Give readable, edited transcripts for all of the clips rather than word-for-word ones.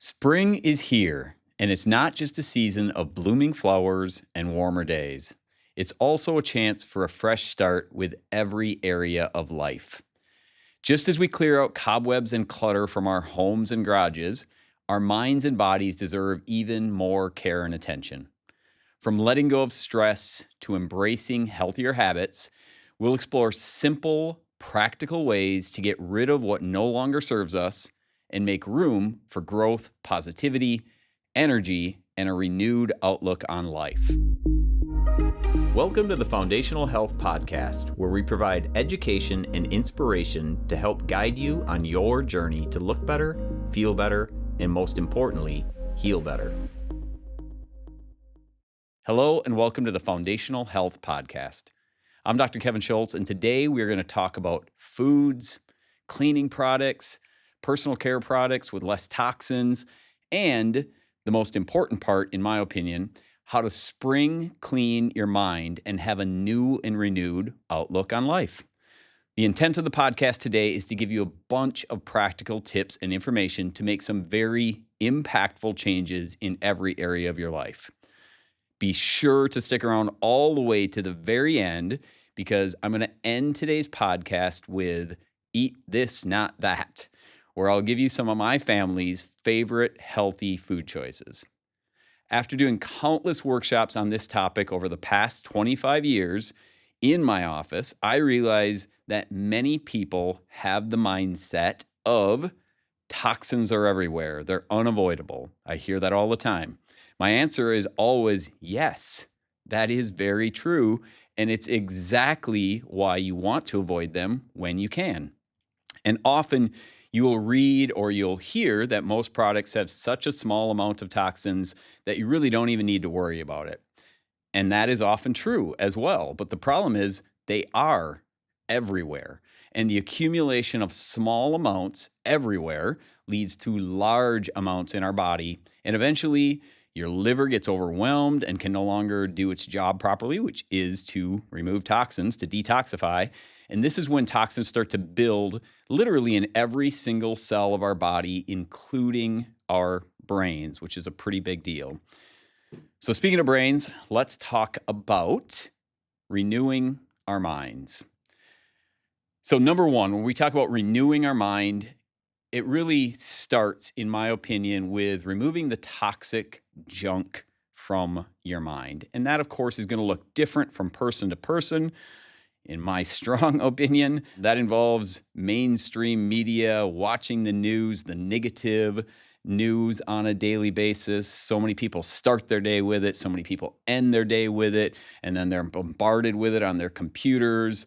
Spring is here, and it's not just a season of blooming flowers and warmer days. It's also a chance for a fresh start with every area of life. Just as we clear out cobwebs and clutter from our homes and garages, our minds and bodies deserve even more care and attention. From letting go of stress to embracing healthier habits, we'll explore simple, practical ways to get rid of what no longer serves us and make room for growth, positivity, energy, and a renewed outlook on life. Welcome to the Foundational Health Podcast, where we provide education and inspiration to help guide you on your journey to look better, feel better, and most importantly, heal better. Hello, and welcome to the Foundational Health Podcast. I'm Dr. Kevin Schultz, and today we're going to talk about foods, cleaning products, personal care products with less toxins, and the most important part, in my opinion, how to spring clean your mind and have a new and renewed outlook on life. The intent of the podcast today is to give you a bunch of practical tips and information to make some very impactful changes in every area of your life. Be sure to stick around all the way to the very end, because I'm going to end today's podcast with Eat This, Not That, where I'll give you some of my family's favorite healthy food choices. After doing countless workshops on this topic over the past 25 years in my office, I realize that many people have the mindset of toxins are everywhere. They're unavoidable. I hear that all the time. My answer is always yes. That is very true, and it's exactly why you want to avoid them when you can. And often you will read or you'll hear that most products have such a small amount of toxins that you really don't even need to worry about it. And that is often true as well. But the problem is they are everywhere. And the accumulation of small amounts everywhere leads to large amounts in our body. And eventually your liver gets overwhelmed and can no longer do its job properly, which is to remove toxins, to detoxify. And this is when toxins start to build literally in every single cell of our body, including our brains, which is a pretty big deal. So speaking of brains, let's talk about renewing our minds. So number one, when we talk about renewing our mind, it really starts, in my opinion, with removing the toxic junk from your mind. And that, of course, is going to look different from person to person. In my strong opinion, that involves mainstream media, watching the news, the negative news on a daily basis. So many people start their day with it. So many people end their day with it. And then they're bombarded with it on their computers,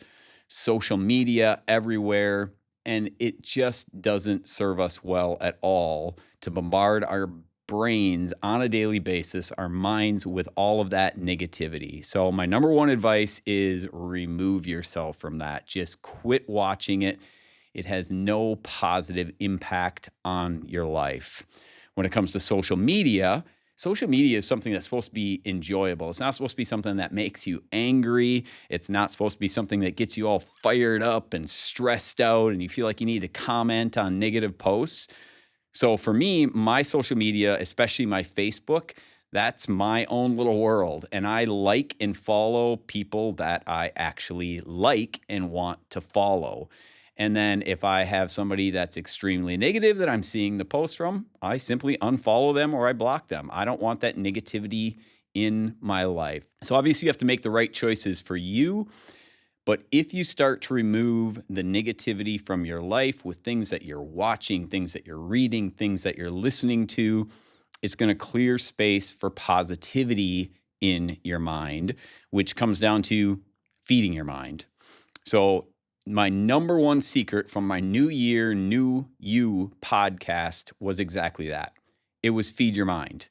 social media, everywhere. And it just doesn't serve us well at all to bombard our brains on a daily basis, our minds, with all of that negativity. So my number one advice is remove yourself from that. Just quit watching it. It has no positive impact on your life. When it comes to social media is something that's supposed to be enjoyable. It's not supposed to be something that makes you angry. It's not supposed to be something that gets you all fired up and stressed out and you feel like you need to comment on negative posts. So for me, my social media, especially my Facebook, that's my own little world. And I like and follow people that I actually like and want to follow. And then if I have somebody that's extremely negative that I'm seeing the post from, I simply unfollow them or I block them. I don't want that negativity in my life. So obviously you have to make the right choices for you. But if you start to remove the negativity from your life with things that you're watching, things that you're reading, things that you're listening to, it's going to clear space for positivity in your mind, which comes down to feeding your mind. So my number one secret from my New Year, New You podcast was exactly that. It was feed your mind.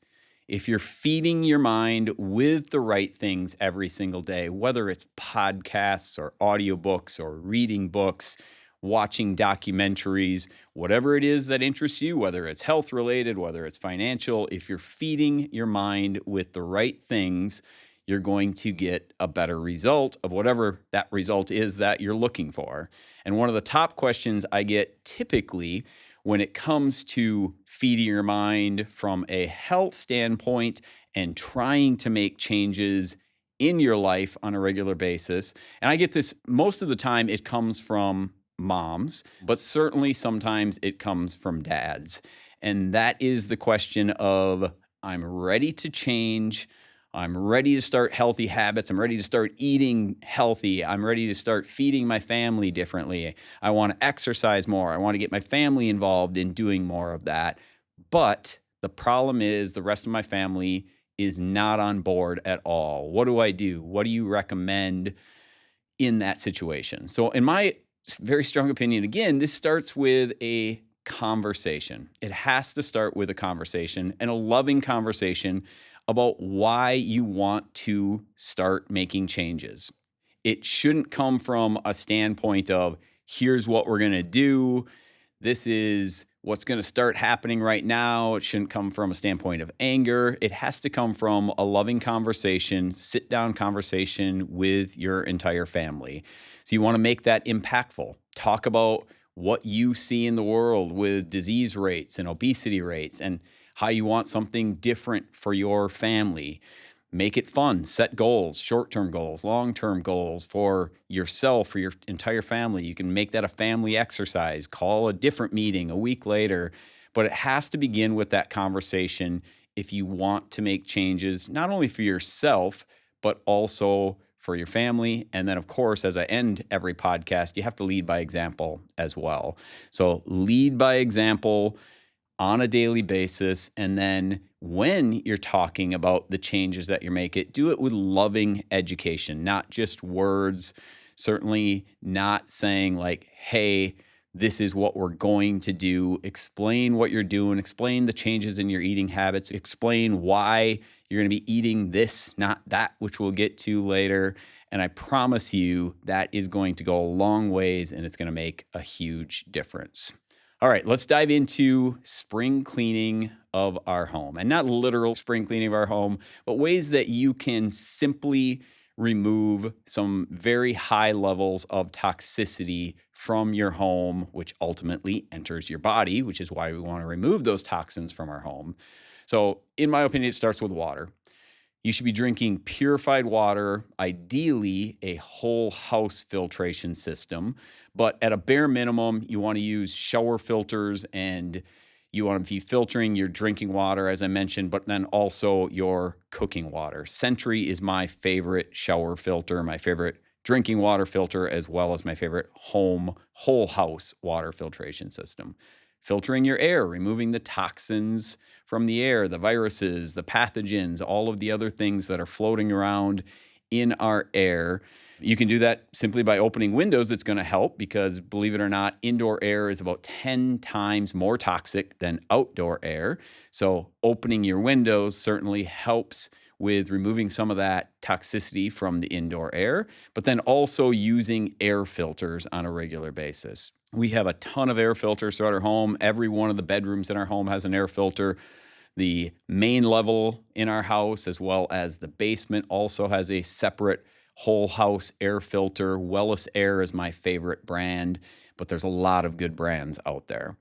If you're feeding your mind with the right things every single day, whether it's podcasts or audiobooks or reading books, watching documentaries, whatever it is that interests you, whether it's health related, whether it's financial, if you're feeding your mind with the right things, you're going to get a better result of whatever that result is that you're looking for. And one of the top questions I get typically when it comes to feeding your mind from a health standpoint and trying to make changes in your life on a regular basis. And I get this most of the time, it comes from moms, but certainly sometimes it comes from dads. And that is the question of, I'm ready to change. I'm ready to start healthy habits. I'm ready to start eating healthy. I'm ready to start feeding my family differently. I want to exercise more. I want to get my family involved in doing more of that. But the problem is the rest of my family is not on board at all. What do I do? What do you recommend in that situation? So in my very strong opinion, again, this starts with a conversation. It has to start with a conversation, and a loving conversation about why you want to start making changes. It shouldn't come from a standpoint of, here's what we're going to do. This is what's going to start happening right now. It shouldn't come from a standpoint of anger. It has to come from a loving conversation, sit down conversation with your entire family. So you want to make that impactful. Talk about what you see in the world with disease rates and obesity rates and how you want something different for your family. Make it fun. Set goals, short-term goals, long-term goals for yourself, for your entire family. You can make that a family exercise. Call a different meeting a week later. But it has to begin with that conversation if you want to make changes, not only for yourself, but also for your family. And then, of course, as I end every podcast, you have to lead by example as well. So lead by example on a daily basis. And then when you're talking about the changes that you make, do it with loving education, not just words. Certainly not saying like, hey, this is what we're going to do. Explain what you're doing. Explain the changes in your eating habits. Explain why you're going to be eating this, not that, which we'll get to later. And I promise you that is going to go a long ways, and it's going to make a huge difference. All right, let's dive into spring cleaning of our home. And not literal spring cleaning of our home, but ways that you can simply remove some very high levels of toxicity from your home, which ultimately enters your body, which is why we want to remove those toxins from our home. So in my opinion, it starts with water. You should be drinking purified water, ideally a whole house filtration system. But at a bare minimum, you want to use shower filters, and you want to be filtering your drinking water, as I mentioned, but then also your cooking water. Sentry is my favorite shower filter, my favorite drinking water filter, as well as my favorite home, whole house water filtration system. Filtering your air, removing the toxins from the air, the viruses, the pathogens, all of the other things that are floating around in our air. You can do that simply by opening windows. It's going to help because, believe it or not, indoor air is about 10 times more toxic than outdoor air. So opening your windows certainly helps with removing some of that toxicity from the indoor air, but then also using air filters on a regular basis. We have a ton of air filters throughout our home. Every one of the bedrooms in our home has an air filter. The main level in our house, as well as the basement, also has a separate whole house air filter. Wellis Air is my favorite brand, but there's a lot of good brands out there.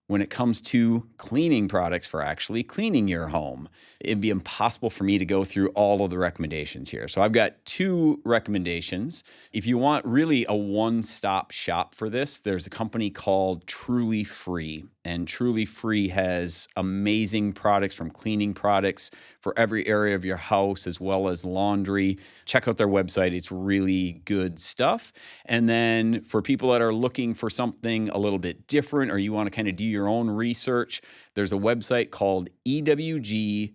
When it comes to cleaning products for actually cleaning your home, it'd be impossible for me to go through all of the recommendations here. So I've got 2 recommendations. If you want really a one-stop shop for this, there's a company called Truly Free. And Truly Free has amazing products, from cleaning products for every area of your house, as well as laundry. Check out their website. It's really good stuff. And then for people that are looking for something a little bit different, or you want to kind of do your own research, there's a website called ewg.org.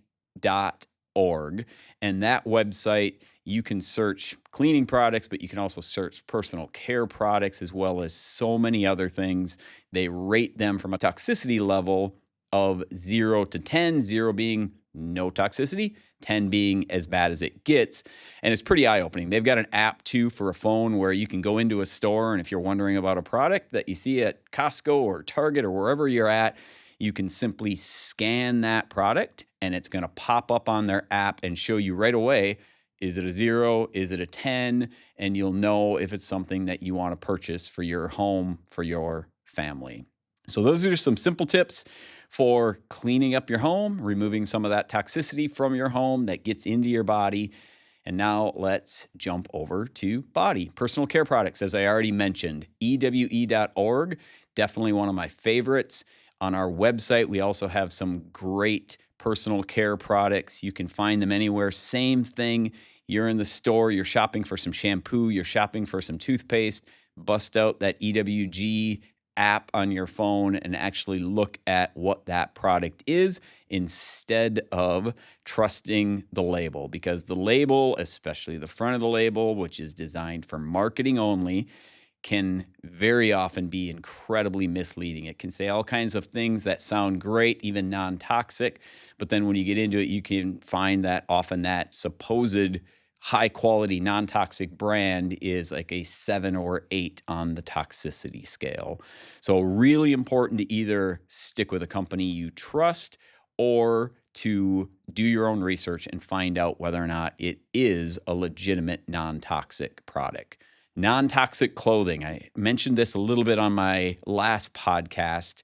And that website, you can search cleaning products, but you can also search personal care products, as well as so many other things. They rate them from a toxicity level of 0 to 10, 0 being no toxicity, 10 being as bad as it gets. And it's pretty eye-opening. They've got an app too for a phone where you can go into a store, and if you're wondering about a product that you see at Costco or Target or wherever you're at, you can simply scan that product, and it's going to pop up on their app and show you right away, is it a 0? Is it a 10? And you'll know if it's something that you want to purchase for your home, for your family. So those are just some simple tips for cleaning up your home, removing some of that toxicity from your home that gets into your body. And now let's jump over to body. Personal care products, as I already mentioned, ewe.org, definitely one of my favorites. On our website, we also have some great personal care products. You can find them anywhere. Same thing. You're in the store, you're shopping for some shampoo, you're shopping for some toothpaste, bust out that EWG app on your phone and actually look at what that product is instead of trusting the label, because the label, especially the front of the label, which is designed for marketing only, can very often be incredibly misleading. It can say all kinds of things that sound great, even non-toxic, but then when you get into it, you can find that often that supposed high quality, non-toxic brand is like a 7 or 8 on the toxicity scale. So really important to either stick with a company you trust or to do your own research and find out whether or not it is a legitimate non-toxic product. Non-toxic clothing. I mentioned this a little bit on my last podcast.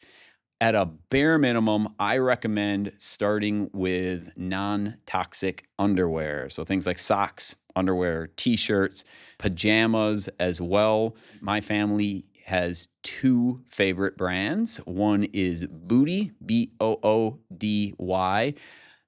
At a bare minimum, I recommend starting with non-toxic underwear. So things like socks, underwear, t-shirts, pajamas as well. My family has 2 favorite brands. One is Booty, Boody.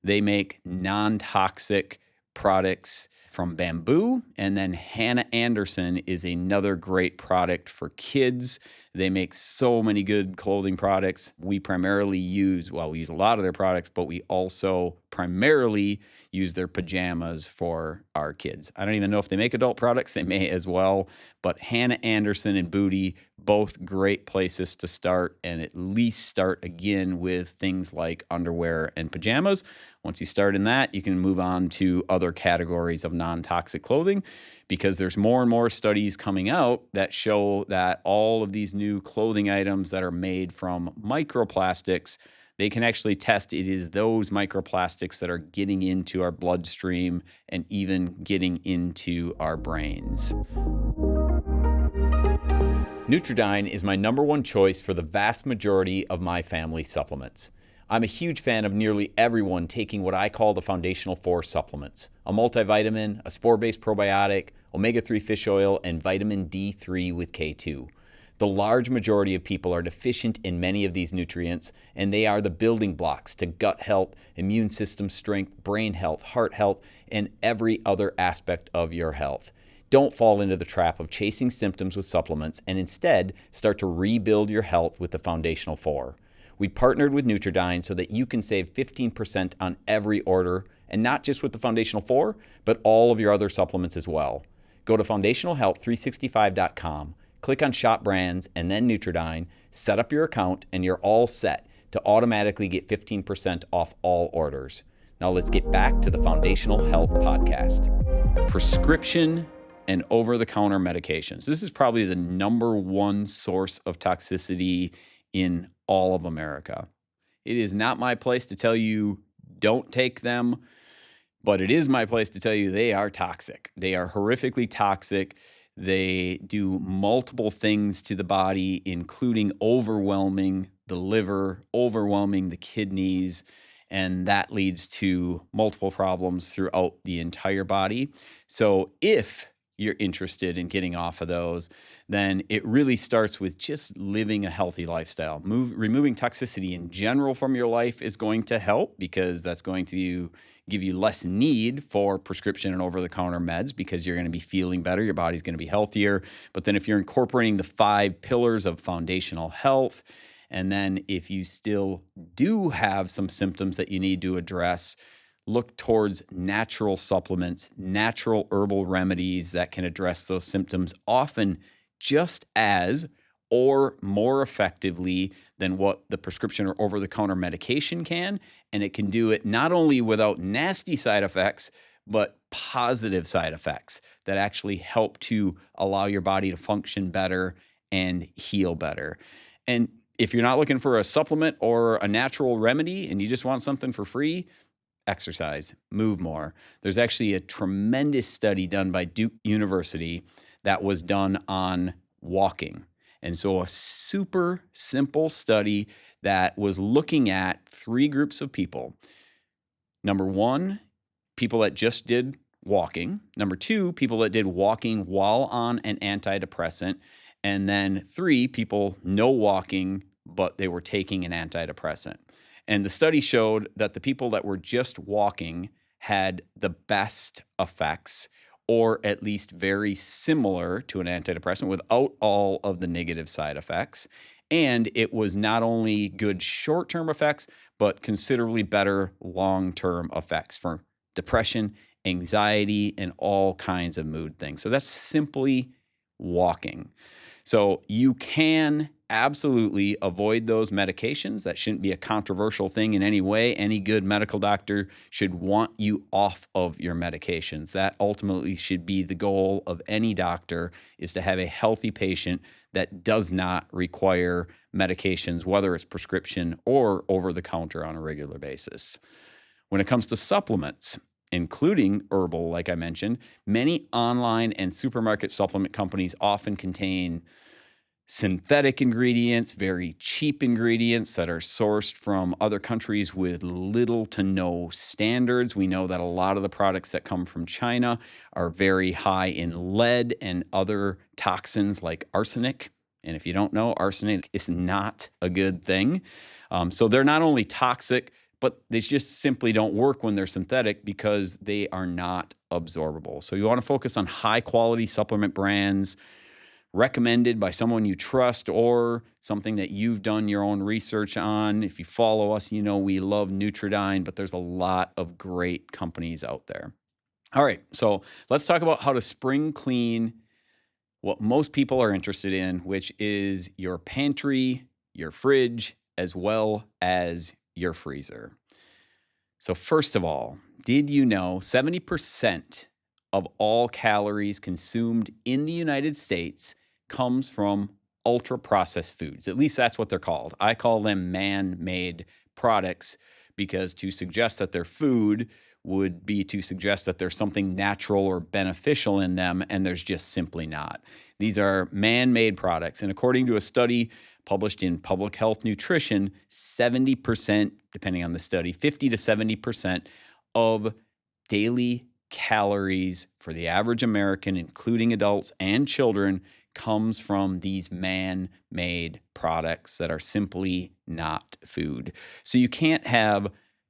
They make non-toxic products from bamboo. And then Hannah Anderson is another great product for kids. They make so many good clothing products. We primarily use, well, we use a lot of their products, but we also primarily use their pajamas for our kids. I don't even know if they make adult products. They may as well. But Hannah Anderson and Booty, both great places to start, and at least start again with things like underwear and pajamas. Once you start in that, you can move on to other categories of non-toxic clothing, because there's more and more studies coming out that show that all of these new clothing items that are made from microplastics, they can actually test it is those microplastics that are getting into our bloodstream and even getting into our brains. Nutridyne is my number one choice for the vast majority of my family supplements. I'm a huge fan of nearly everyone taking what I call the foundational 4 supplements: a multivitamin, a spore-based probiotic, omega-3 fish oil, and vitamin D3 with K2. The large majority of people are deficient in many of these nutrients, and they are the building blocks to gut health, immune system strength, brain health, heart health, and every other aspect of your health. Don't fall into the trap of chasing symptoms with supplements, and instead start to rebuild your health with the foundational 4. We partnered with Nutridyne so that you can save 15% on every order, and not just with the foundational 4, but all of your other supplements as well. Go to foundationalhealth365.com, click on Shop Brands, and then Nutridyne, set up your account, and you're all set to automatically get 15% off all orders. Now let's get back to the Foundational Health Podcast. Prescription and over-the-counter medications. This is probably the number one source of toxicity in all of America. It is not my place to tell you don't take them, but it is my place to tell you they are toxic. They are horrifically toxic. They do multiple things to the body, including overwhelming the liver, overwhelming the kidneys, and that leads to multiple problems throughout the entire body. So if you're interested in getting off of those, then it really starts with just living a healthy lifestyle. Removing toxicity in general from your life is going to help, because that's going to give you less need for prescription and over-the-counter meds, because you're going to be feeling better, your body's going to be healthier. But then if you're incorporating the 5 pillars of foundational health, and then if you still do have some symptoms that you need to address, look towards natural supplements, natural herbal remedies that can address those symptoms, often just as or more effectively than what the prescription or over-the-counter medication can. And it can do it not only without nasty side effects, but positive side effects that actually help to allow your body to function better and heal better. And if you're not looking for a supplement or a natural remedy and you just want something for free, exercise, move more. There's actually a tremendous study done by Duke University that was done on walking. And so a super simple study that was looking at 3 groups of people. Number 1, people that just did walking. Number 2, people that did walking while on an antidepressant. And then 3, people no walking, but they were taking an antidepressant. And the study showed that the people that were just walking had the best effects, or at least very similar to an antidepressant without all of the negative side effects. And it was not only good short-term effects, but considerably better long-term effects for depression, anxiety, and all kinds of mood things. So that's simply walking. So you can absolutely avoid those medications. That shouldn't be a controversial thing in any way. Any good medical doctor should want you off of your medications. That ultimately should be the goal of any doctor, is to have a healthy patient that does not require medications, whether it's prescription or over the counter on a regular basis. When it comes to supplements, including herbal, like I mentioned, many online and supermarket supplement companies often contain synthetic ingredients, very cheap ingredients that are sourced from other countries with little to no standards. We know that a lot of the products that come from China are very high in lead and other toxins like arsenic. And if you don't know, arsenic is not a good thing. So they're not only toxic, but they just simply don't work when they're synthetic because they are not absorbable. So you want to focus on high quality supplement brands recommended by someone you trust, or something that you've done your own research on. If you follow us, you know we love Nutridyne, but there's a lot of great companies out there. All right, so let's talk about how to spring clean what most people are interested in, which is your pantry, your fridge, as well as your freezer. So first of all, did you know 70% of all calories consumed in the United States comes from ultra-processed foods? At least that's what they're called. I call them man-made products, because to suggest that they're food would be to suggest that there's something natural or beneficial in them, and there's just simply not. These are man-made products, and according to a study published in Public Health Nutrition, 70%, depending on the study, 50 to 70% of daily calories for the average American, including adults and children, comes from these man-made products that are simply not food. So you can't have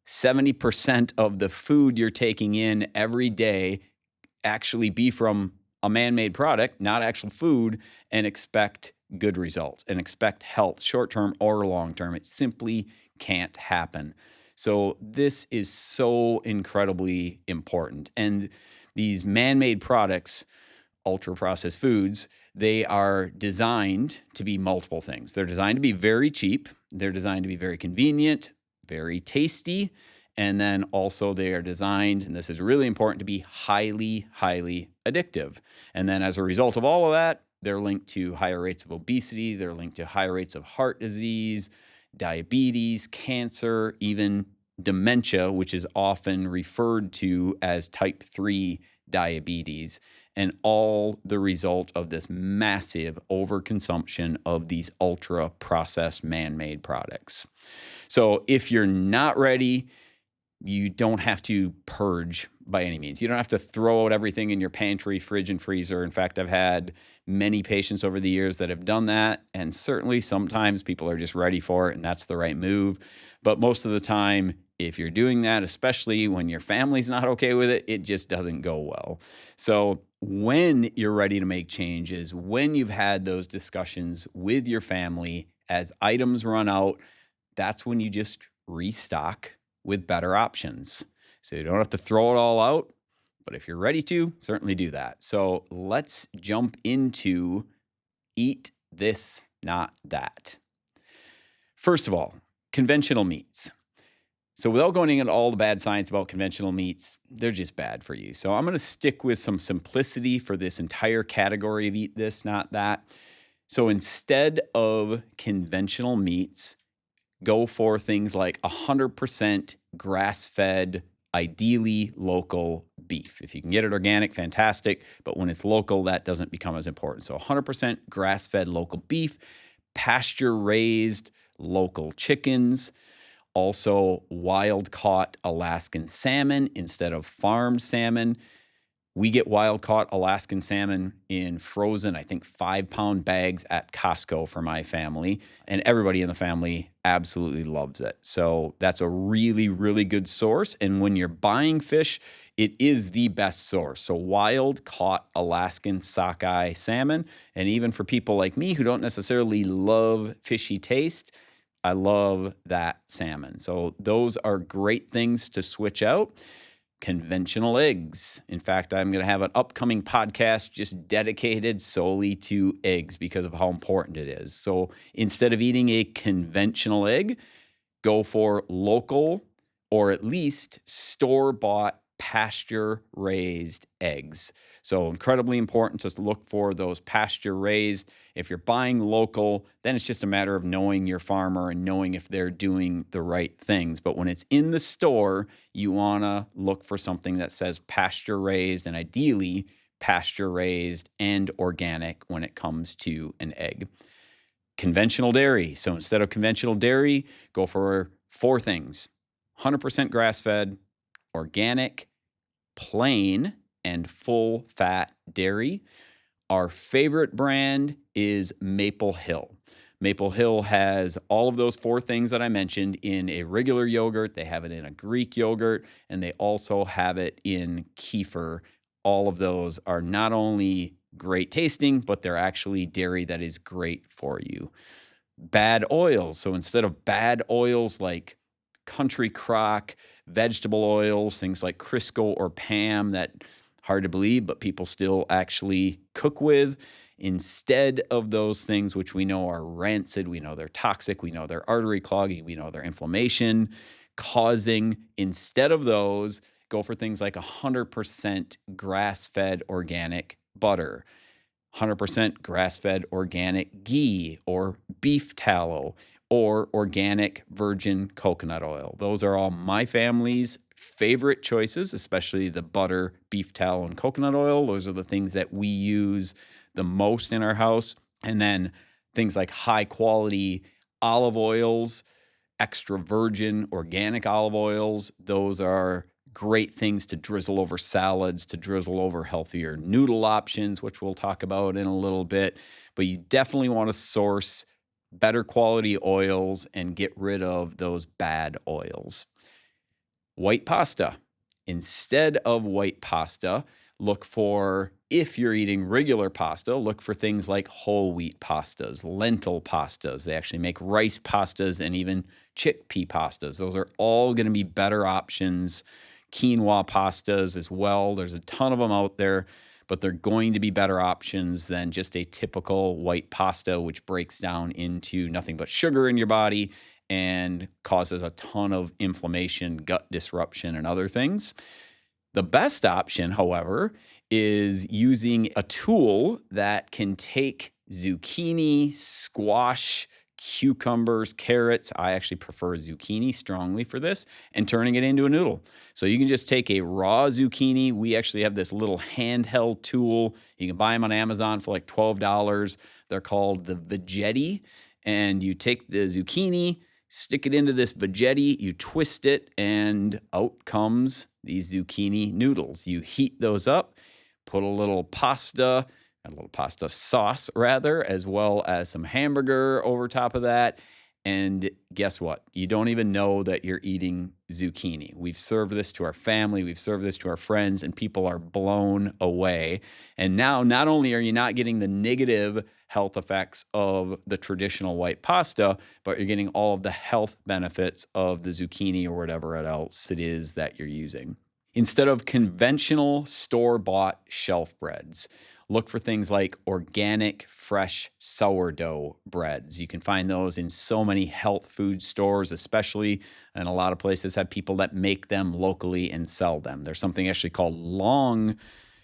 70% of the food you're taking in every day actually be from a man-made product, not actual food, and expect good results and expect health, short-term or long-term. It simply can't happen. So this is so incredibly important. And these man-made products, ultra-processed foods, they are designed to be multiple things. They're designed to be very cheap. They're designed to be very convenient, very tasty. And then also they are designed, and this is really important, to be highly, highly addictive. And then as a result of all of that, they're linked to higher rates of obesity. They're linked to higher rates of heart disease, diabetes, cancer, even dementia, which is often referred to as type 3 diabetes, and all the result of this massive overconsumption of these ultra-processed man-made products. So if you're not ready, you don't have to purge by any means. You don't have to throw out everything in your pantry, fridge, and freezer. In fact, I've had many patients over the years that have done that, and certainly sometimes people are just ready for it, and that's the right move. But most of the time, if you're doing that, especially when your family's not okay with it, it just doesn't go well. So when you're ready to make changes, when you've had those discussions with your family, as items run out, that's when you just restock with better options. So you don't have to throw it all out, but if you're ready to, certainly do that. So let's jump into eat this, not that. First of all, conventional meats. So without going into all the bad science about conventional meats, they're just bad for you. So I'm going to stick with some simplicity for this entire category of eat this, not that. So instead of conventional meats, go for things like 100% grass-fed, ideally local beef. If you can get it organic, fantastic. But when it's local, that doesn't become as important. So 100% grass-fed local beef, pasture-raised local chickens, also wild-caught Alaskan salmon instead of farmed salmon. We get wild-caught Alaskan salmon in frozen, I think 5-pound bags at Costco for my family, and everybody in the family absolutely loves it. So that's a really, really good source. And when you're buying fish, it is the best source. So wild-caught Alaskan sockeye salmon, and even for people like me who don't necessarily love fishy taste, I love that salmon. So those are great things to switch out. Conventional eggs. In fact, I'm going to have an upcoming podcast just dedicated solely to eggs because of how important it is. So instead of eating a conventional egg, go for local or at least store-bought pasture-raised eggs. So incredibly important to look for those pasture-raised. If you're buying local, then it's just a matter of knowing your farmer and knowing if they're doing the right things. But when it's in the store, you want to look for something that says pasture-raised and ideally pasture-raised and organic when it comes to an egg. Conventional dairy. So instead of conventional dairy, go for 4 things: 100% grass-fed, organic, plain, and full-fat dairy. Our favorite brand is Maple Hill. Maple Hill has all of those 4 things that I mentioned in a regular yogurt. They have it in a Greek yogurt, and they also have it in kefir. All of those are not only great tasting, but they're actually dairy that is great for you. Bad oils. So instead of bad oils like country crock, vegetable oils, things like Crisco or Pam that hard to believe, but people still actually cook with. Instead of those things, which we know are rancid, we know they're toxic, we know they're artery clogging, we know they're inflammation causing, instead of those, go for things like 100% grass-fed organic butter, 100% grass-fed organic ghee or beef tallow, or organic virgin coconut oil. Those are all my family's favorite choices, especially the butter, beef tallow, and coconut oil. Those are the things that we use the most in our house. And then things like high quality olive oils, extra virgin organic olive oils. Those are great things to drizzle over salads, to drizzle over healthier noodle options, which we'll talk about in a little bit. But you definitely want to source better quality oils and get rid of those bad oils. White pasta. Instead of white pasta, look for, if you're eating regular pasta, look for things like whole wheat pastas, lentil pastas. They actually make rice pastas and even chickpea pastas. Those are all going to be better options. Quinoa pastas as well. There's a ton of them out there, but they're going to be better options than just a typical white pasta, which breaks down into nothing but sugar in your body and causes a ton of inflammation, gut disruption, and other things. The best option, however, is using a tool that can take zucchini, squash, cucumbers, carrots. I actually prefer zucchini strongly for this, and turning it into a noodle. So you can just take a raw zucchini. We actually have this little handheld tool. You can buy them on Amazon for like $12. They're called the Veggetti. And you take the zucchini, stick it into this Veggetti, you twist it, and out comes these zucchini noodles. You heat those up, put a little pasta sauce rather, as well as some hamburger over top of that. And guess what? You don't even know that you're eating zucchini. We've served this to our family, we've served this to our friends, and people are blown away. And now, not only are you not getting the negative health effects of the traditional white pasta, but you're getting all of the health benefits of the zucchini or whatever else it is that you're using. Instead of conventional store-bought shelf breads, look for things like organic, fresh sourdough breads. You can find those in so many health food stores, especially, and a lot of places have people that make them locally and sell them. There's something actually called long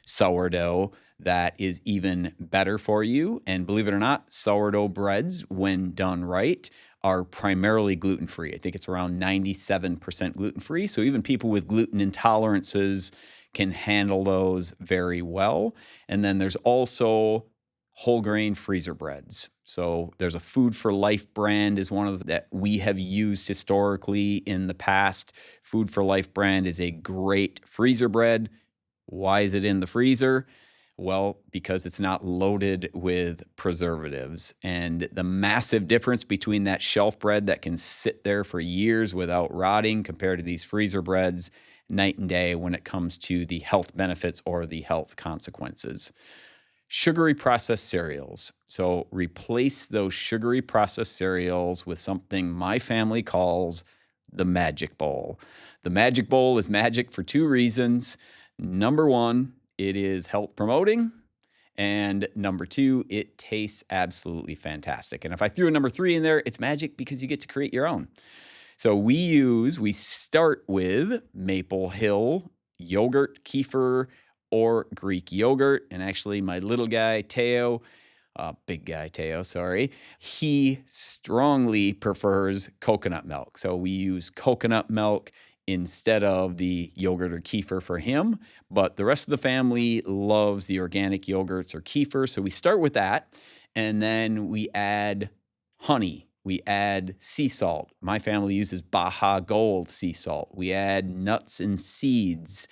sourdough that is even better for you. And believe it or not, sourdough breads, when done right, are primarily gluten-free. I think it's around 97% gluten-free. So even people with gluten intolerances can handle those very well. And then there's also whole grain freezer breads. So there's a Food for Life brand is one of those that we have used historically in the past. Food for Life brand is a great freezer bread. Why is it in the freezer? Well, because it's not loaded with preservatives. And the massive difference between that shelf bread that can sit there for years without rotting compared to these freezer breads, night and day when it comes to the health benefits or the health consequences. Sugary processed cereals. So replace those sugary processed cereals with something my family calls the magic bowl. The magic bowl is magic for two reasons. Number one, it is health promoting. And number two, it tastes absolutely fantastic. And if I threw a number three in there, it's magic because you get to create your own. So we start with Maple Hill yogurt, kefir, or Greek yogurt. And actually my little guy, big guy, Teo, sorry, he strongly prefers coconut milk. So we use coconut milk instead of the yogurt or kefir for him. But the rest of the family loves the organic yogurts or kefir. So we start with that. And then we add honey. We add sea salt. My family uses Baja Gold sea salt. We add nuts and seeds,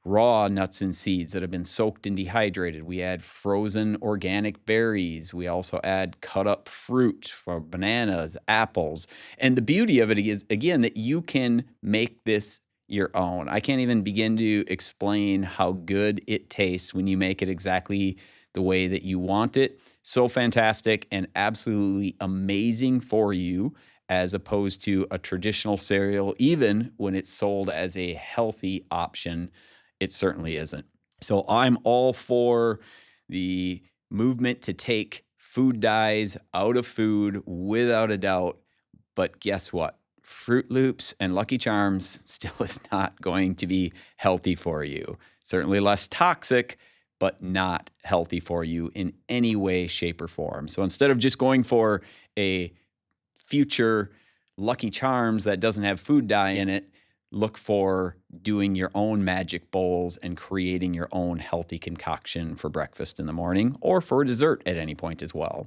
raw nuts and seeds that have been soaked and dehydrated. We add frozen organic berries. We also add cut up fruit for bananas, apples. And the beauty of it is, again, that you can make this your own. I can't even begin to explain how good it tastes when you make it exactly the way that you want it. So fantastic and absolutely amazing for you as opposed to a traditional cereal, even when it's sold as a healthy option. It certainly isn't. So I'm all for the movement to take food dyes out of food without a doubt. But guess what? Fruit Loops and Lucky Charms still is not going to be healthy for you. Certainly less toxic, but not healthy for you in any way, shape, or form. So instead of just going for a future Lucky Charms that doesn't have food dye in it, look for doing your own magic bowls and creating your own healthy concoction for breakfast in the morning or for dessert at any point as well.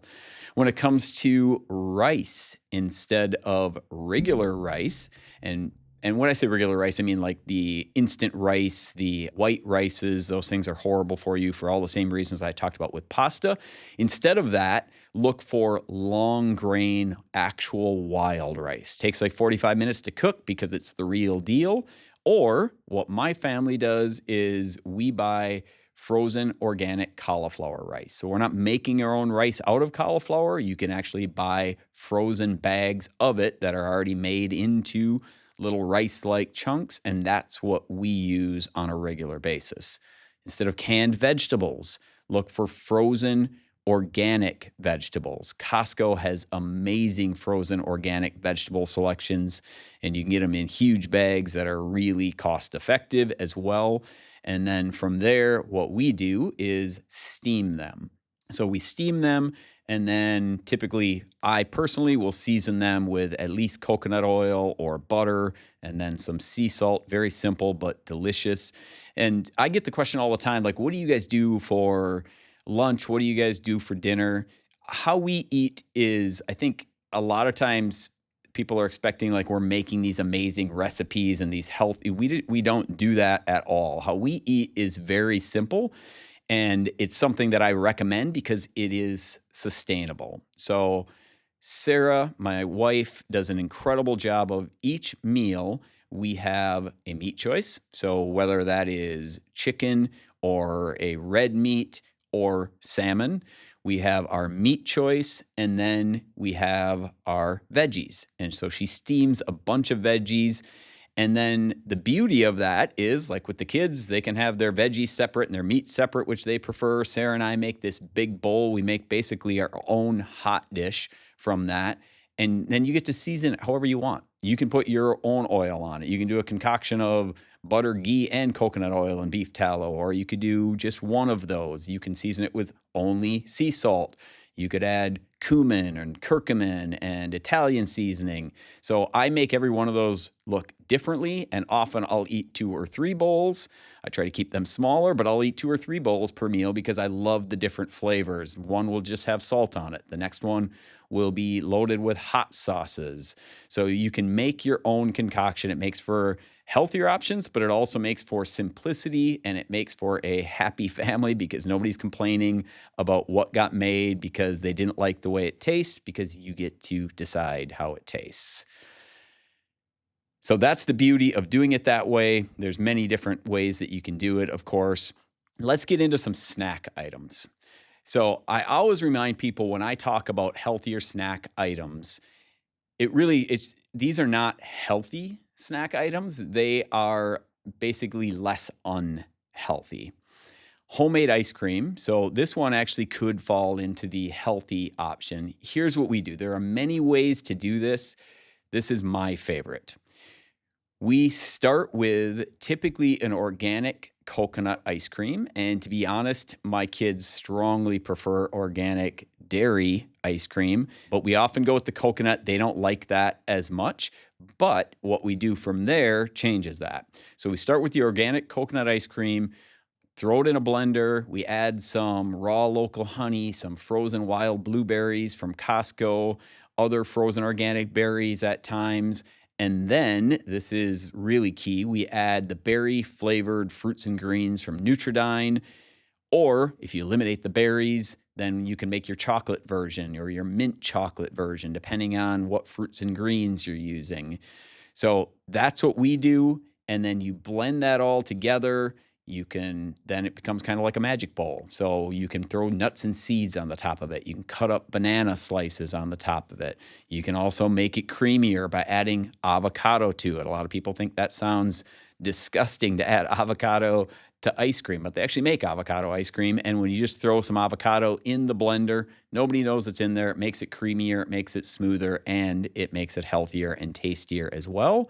When it comes to rice, instead of regular rice, and when I say regular rice, I mean like the instant rice, the white rices, those things are horrible for you for all the same reasons I talked about with pasta. Instead of that, look for long grain, actual wild rice. Takes like 45 minutes to cook because it's the real deal. Or what my family does is we buy frozen organic cauliflower rice. So we're not making our own rice out of cauliflower. You can actually buy frozen bags of it that are already made into little rice-like chunks, and that's what we use on a regular basis. Instead of canned vegetables, look for frozen organic vegetables. Costco has amazing frozen organic vegetable selections, and you can get them in huge bags that are really cost-effective as well. And then from there, what we do is steam them. So we steam them, and then typically I personally will season them with at least coconut oil or butter and then some sea salt. Very simple but delicious. And I get the question all the time, like, what do you guys do for lunch? What do you guys do for dinner? How we eat is, I think a lot of times people are expecting like we're making these amazing recipes and these healthy. We don't do that at all. How we eat is very simple. And it's something that I recommend because it is sustainable. So Sarah, my wife, does an incredible job of each meal. We have a meat choice. So whether that is chicken or a red meat or salmon, we have our meat choice, and then we have our veggies. And so she steams a bunch of veggies. And then the beauty of that is, like with the kids, they can have their veggies separate and their meat separate, which they prefer. Sarah and I make this big bowl. We make basically our own hot dish from that. And then you get to season it however you want. You can put your own oil on it. You can do a concoction of butter, ghee, and coconut oil and beef tallow, or you could do just one of those. You can season it with only sea salt. You could add cumin and curcumin and Italian seasoning. So I make every one of those look differently, and often I'll eat 2 or 3 bowls. I try to keep them smaller, but I'll eat 2 or 3 bowls per meal because I love the different flavors. One will just have salt on it. The next one will be loaded with hot sauces. So you can make your own concoction. It makes for healthier options, but it also makes for simplicity, and it makes for a happy family because nobody's complaining about what got made because they didn't like the way it tastes, because you get to decide how it tastes. So that's the beauty of doing it that way. There's many different ways that you can do it, of course. Let's get into some snack items. So I always remind people when I talk about healthier snack items, it's these are not healthy snack items. They are basically less unhealthy. Homemade ice cream. So this one actually could fall into the healthy option. Here's what we do. There are many ways to do this. This is my favorite. We start with typically an organic coconut ice cream. And to be honest, my kids strongly prefer organic dairy ice cream, but we often go with the coconut. They don't like that as much. But what we do from there changes that. So we start with the organic coconut ice cream, throw it in a blender. We add some raw local honey, some frozen wild blueberries from Costco, other frozen organic berries at times. And then, this is really key, we add the berry-flavored fruits and greens from Nutridyne. Or if you eliminate the berries, then you can make your chocolate version or your mint chocolate version, depending on what fruits and greens you're using. So that's what we do. And then you blend that all together. Then it becomes kind of like a magic bowl. So you can throw nuts and seeds on the top of it. You can cut up banana slices on the top of it. You can also make it creamier by adding avocado to it. A lot of people think that sounds disgusting to add avocado to ice cream, but they actually make avocado ice cream. And when you just throw some avocado in the blender, nobody knows it's in there. It makes it creamier, it makes it smoother, and it makes it healthier and tastier as well.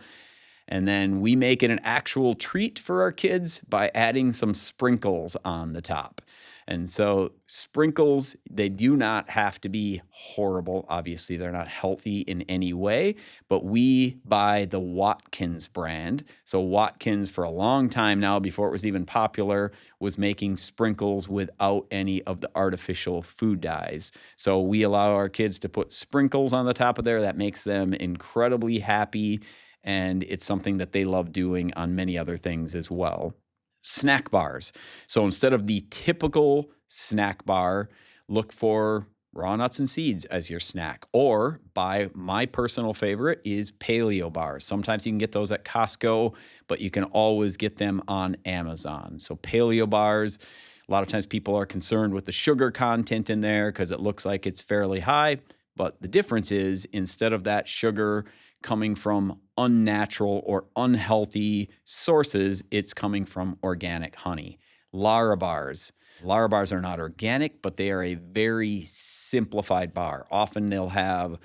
And then we make it an actual treat for our kids by adding some sprinkles on the top. And so sprinkles, they do not have to be horrible. Obviously, they're not healthy in any way, but we buy the Watkins brand. So Watkins, for a long time now, before it was even popular, was making sprinkles without any of the artificial food dyes. So we allow our kids to put sprinkles on the top of there. That makes them incredibly happy, and it's something that they love doing on many other things as well. Snack bars. So instead of the typical snack bar, look for raw nuts and seeds as your snack. Or buy, my personal favorite is paleo bars. Sometimes you can get those at Costco, but you can always get them on Amazon. So paleo bars, a lot of times people are concerned with the sugar content in there because it looks like it's fairly high. But the difference is, instead of that sugar coming from unnatural or unhealthy sources, it's coming from organic honey. Lara bars. Lara bars are not organic, but they are a very simplified bar. Often they'll have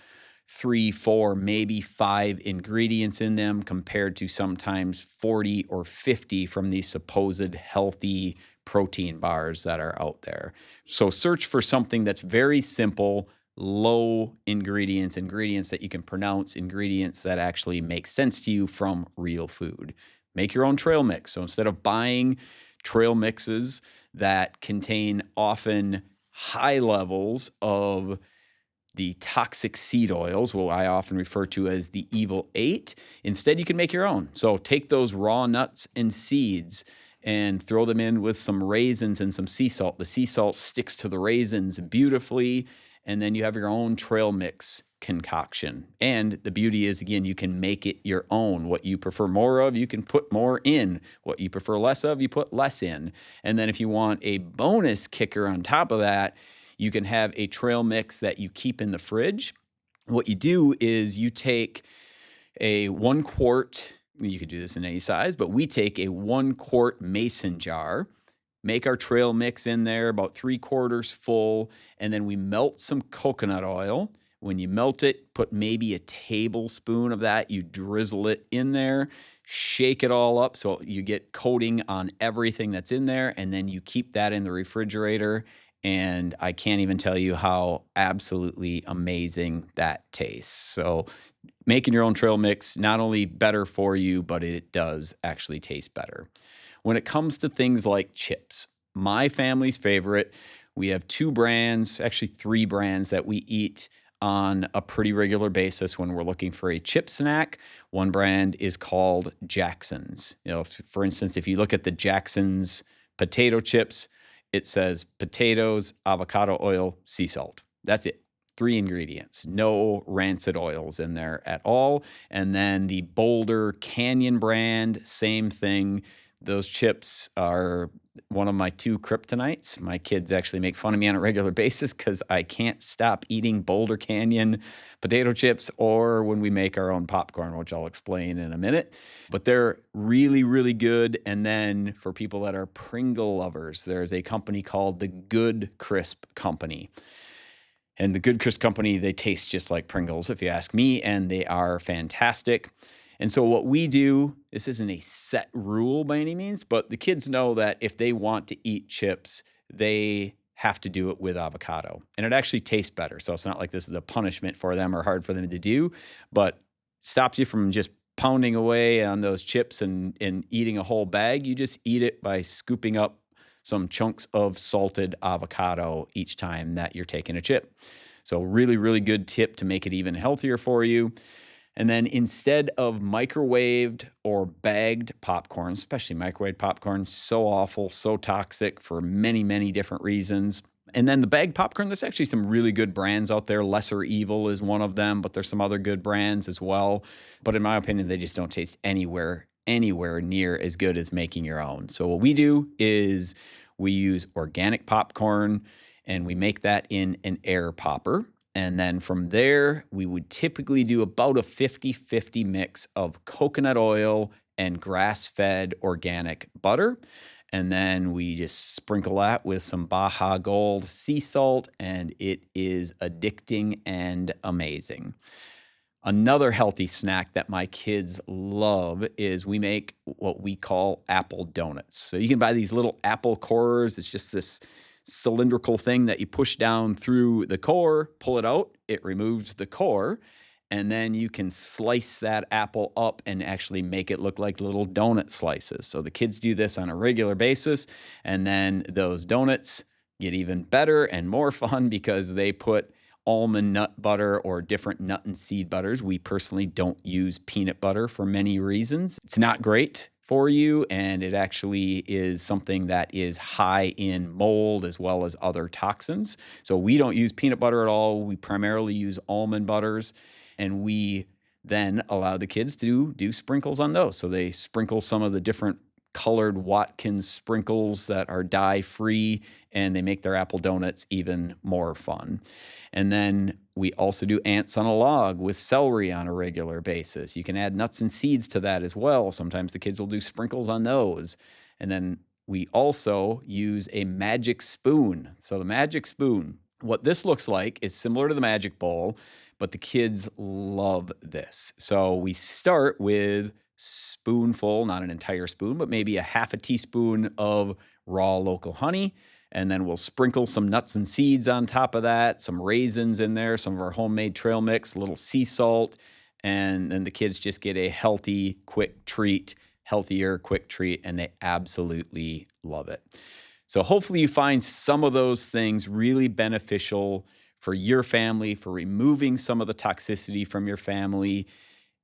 3, 4, maybe 5 ingredients in them compared to sometimes 40 or 50 from these supposed healthy protein bars that are out there. So search for something that's very simple, low ingredients that you can pronounce, ingredients that actually make sense to you from real food. Make your own trail mix. So instead of buying trail mixes that contain often high levels of the toxic seed oils, what I often refer to as the evil 8, instead you can make your own. So take those raw nuts and seeds and throw them in with some raisins and some sea salt. The sea salt sticks to the raisins beautifully, and then you have your own trail mix concoction. And the beauty is, again, you can make it your own. What you prefer more of, you can put more in. What you prefer less of, you put less in. And then if you want a bonus kicker on top of that, you can have a trail mix that you keep in the fridge. What you do is you take a 1 quart, you could do this in any size, but we take a 1 quart mason jar, make our trail mix in there about 3/4 full, and then we melt some coconut oil. When you melt it, put maybe a tablespoon of that. You drizzle it in there, shake it all up so you get coating on everything that's in there, and then you keep that in the refrigerator. and I can't even tell you how absolutely amazing that tastes. So making your own trail mix, not only better for you, but it does actually taste better. When it comes to things like chips, my family's favorite, we have two brands, actually three brands that we eat on a pretty regular basis when we're looking for a chip snack. One brand is called Jackson's. For instance, if you look at the Jackson's potato chips, it says potatoes, avocado oil, sea salt. That's it. 3 ingredients, no rancid oils in there at all. And then the Boulder Canyon brand, same thing. Those chips are one of my 2 kryptonites. My kids actually make fun of me on a regular basis because I can't stop eating Boulder Canyon potato chips, or when we make our own popcorn, which I'll explain in a minute. But they're really, really good. And then for people that are Pringle lovers, there's a company called the Good Crisp Company. And the Good Crisp Company, they taste just like Pringles, if you ask me, and they are fantastic. And so what we do, this isn't a set rule by any means, but the kids know that if they want to eat chips, they have to do it with avocado. And it actually tastes better. So it's not like this is a punishment for them or hard for them to do, but stops you from just pounding away on those chips and eating a whole bag. You just eat it by scooping up some chunks of salted avocado each time that you're taking a chip. So really, really good tip to make it even healthier for you. And then instead of microwaved or bagged popcorn, especially microwaved popcorn, so awful, so toxic for many, many different reasons. And then the bagged popcorn, there's actually some really good brands out there. Lesser Evil is one of them, but there's some other good brands as well. But in my opinion, they just don't taste anywhere near as good as making your own. So what we do is we use organic popcorn and we make that in an air popper. And then from there, we would typically do about a 50-50 mix of coconut oil and grass-fed organic butter. And then we just sprinkle that with some Baja Gold sea salt, and it is addicting and amazing. Another healthy snack that my kids love is we make what we call apple donuts. So you can buy these little apple cores. It's just this cylindrical thing that you push down through the core, pull it out, it removes the core, and then you can slice that apple up and actually make it look like little donut slices. So the kids do this on a regular basis, and then those donuts get even better and more fun because they put almond nut butter or different nut and seed butters. We personally don't use peanut butter for many reasons. It's not great for you, and it actually is something that is high in mold as well as other toxins. So we don't use peanut butter at all. We primarily use almond butters, and we then allow the kids to do sprinkles on those. So they sprinkle some of the different colored Watkins sprinkles that are dye-free, and they make their apple donuts even more fun. And then we also do ants on a log with celery on a regular basis. You can add nuts and seeds to that as well. Sometimes the kids will do sprinkles on those. And then we also use a magic spoon. So the magic spoon, what this looks like is similar to the magic bowl, but the kids love this. So we start with spoonful, not an entire spoon, but maybe a half a teaspoon of raw local honey. And then we'll sprinkle some nuts and seeds on top of that, some raisins in there, some of our homemade trail mix, a little sea salt. And then the kids just get a healthy, quick treat, healthier, quick treat, and they absolutely love it. So hopefully you find some of those things really beneficial for your family, for removing some of the toxicity from your family.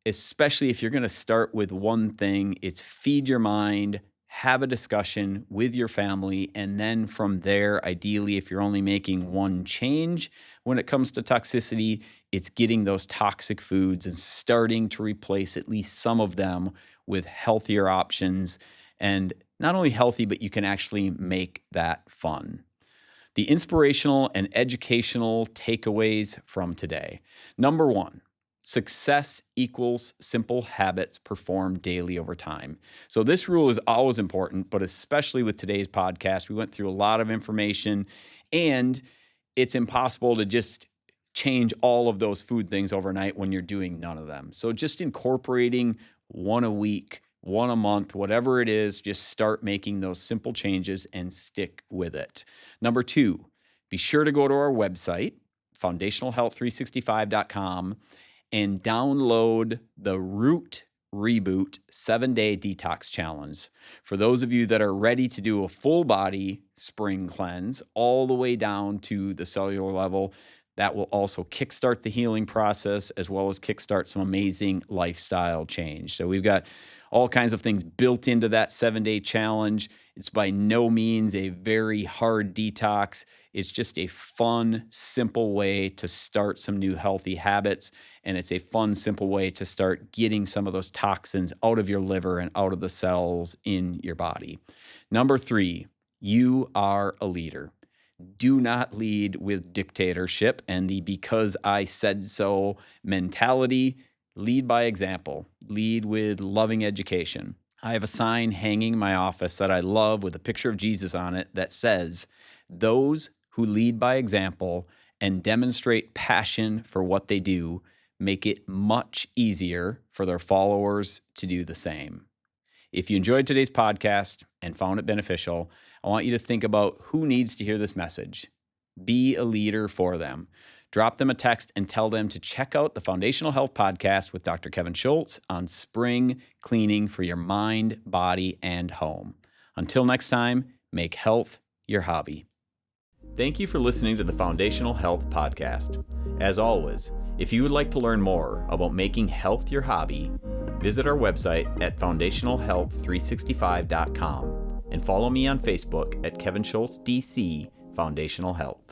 Especially if you're going to start with one thing, it's feed your mind, have a discussion with your family, and then from there, ideally, if you're only making one change when it comes to toxicity, it's getting those toxic foods and starting to replace at least some of them with healthier options. And not only healthy, but you can actually make that fun. The inspirational and educational takeaways from today. Number 1. Success equals simple habits performed daily over time. So this rule is always important, but especially with today's podcast, we went through a lot of information, and it's impossible to just change all of those food things overnight when you're doing none of them. So just incorporating one a week, one a month, whatever it is, just start making those simple changes and stick with it. Number 2, be sure to go to our website, foundationalhealth365.com, and download the Root Reboot 7-Day Detox Challenge. For those of you that are ready to do a full body spring cleanse all the way down to the cellular level, that will also kickstart the healing process as well as kickstart some amazing lifestyle change. So we've got all kinds of things built into that 7-day challenge. It's by no means a very hard detox. It's just a fun, simple way to start some new healthy habits. And it's a fun, simple way to start getting some of those toxins out of your liver and out of the cells in your body. Number 3, you are a leader. Do not lead with dictatorship and the because I said so mentality. Lead by example. Lead with loving education. I have a sign hanging in my office that I love with a picture of Jesus on it that says, "Those who lead by example and demonstrate passion for what they do make it much easier for their followers to do the same." If you enjoyed today's podcast and found it beneficial, I want you to think about who needs to hear this message. Be a leader for them. Drop them a text and tell them to check out the Foundational Health Podcast with Dr. Kevin Schultz on spring cleaning for your mind, body, and home. Until next time, make health your hobby. Thank you for listening to the Foundational Health Podcast. As always, if you would like to learn more about making health your hobby, visit our website at foundationalhealth365.com and follow me on Facebook at Kevin Schultz DC Foundational Health.